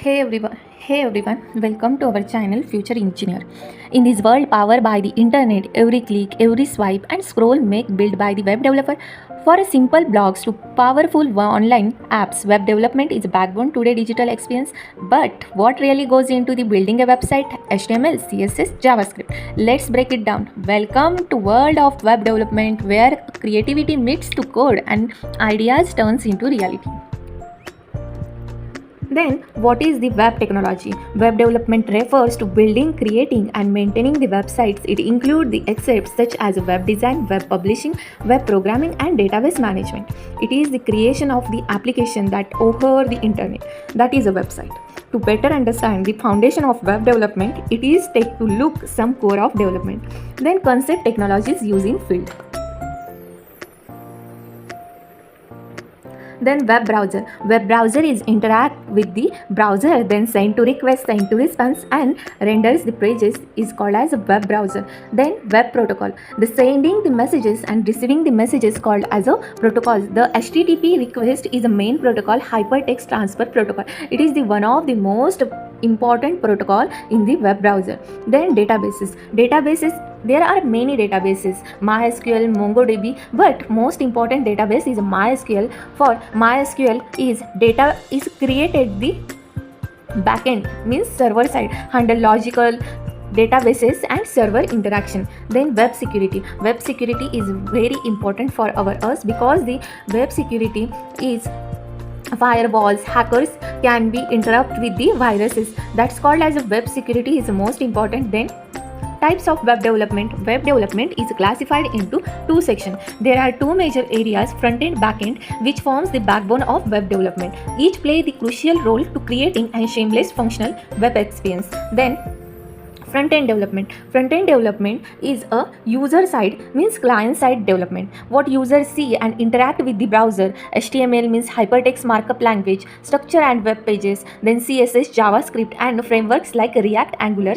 Hey everyone, welcome to our channel Future Engineer. In this world powered by the internet, every click, every swipe and scroll make built by the web developer. For a simple blogs to powerful online apps, web development is a backbone today digital experience. But what really goes into the building a website? HTML, CSS, JavaScript. Let's break it down. Welcome to world of web development where creativity meets to code and ideas turns into reality. Then, what is the web technology? Web development refers to building, creating, and maintaining the websites. It includes the aspects such as web design, web publishing, web programming, and database management. It is the creation of the application that over the internet. That is a website. To better understand the foundation of web development, it is take to look some core of development. Then, concept technologies using field. Then web browser is interact with the browser, then send to request, send to response and renders the pages is called as a web browser. Then web protocol, the sending the messages and receiving the messages called as a protocol. The HTTP request is a main protocol, hypertext transfer protocol. It is the one of the most important protocol in the web browser. Then databases, there are many databases, MySQL, MongoDB, but most important database is MySQL. For MySQL is data is created the backend, means server side, handle logical databases and server interaction. Then web security is very important for us because the web security is firewalls, hackers can be interrupt with the viruses. That's called as a web security is the most important. Then types of web development is classified into two sections. There are two major areas, front-end backend, which forms the backbone of web development. Each play the crucial role to creating a seamless functional web experience. Then front-end development is a user side, means client side development, what users see and interact with the browser. HTML means hypertext markup language, structure and web pages. Then CSS, JavaScript and frameworks like React, Angular.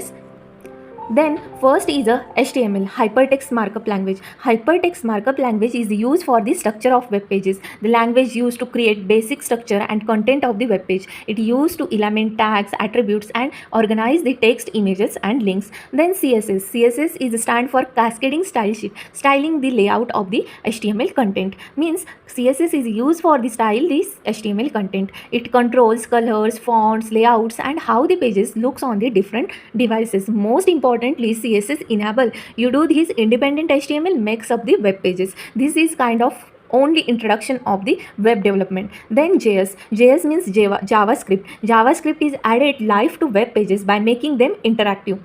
Then first is a HTML, hypertext markup language. Hypertext markup language is used for the structure of web pages. The language used to create basic structure and content of the web page. It used to element tags, attributes and organize the text, images and links. Then CSS is stand for cascading style sheet, styling the layout of the HTML content. Means CSS is used for the style this HTML content. It controls colors, fonts, layouts and how the pages looks on the different devices. Most importantly, CSS enable you do this independent HTML makes up the web pages. This is kind of only introduction of the web development. Then JS means JavaScript. JavaScript is added live to web pages by making them interactivity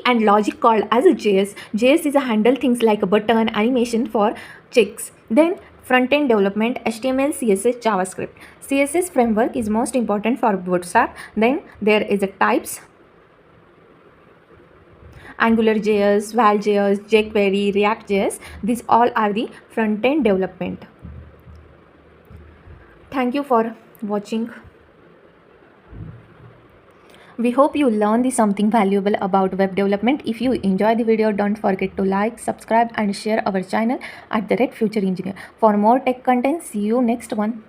and logic called as a JS. JS is a handle things like a button, animation for checks. Then front-end development, HTML, CSS, JavaScript. CSS framework is most important for Bootstrap. Then there is a types, AngularJS, Val.js, jQuery, React.js. These all are the front-end development. Thank you for watching. We hope you learned something valuable about web development. If you enjoy the video, don't forget to like, subscribe and share our channel @Future Engineer. For more tech content, see you next one.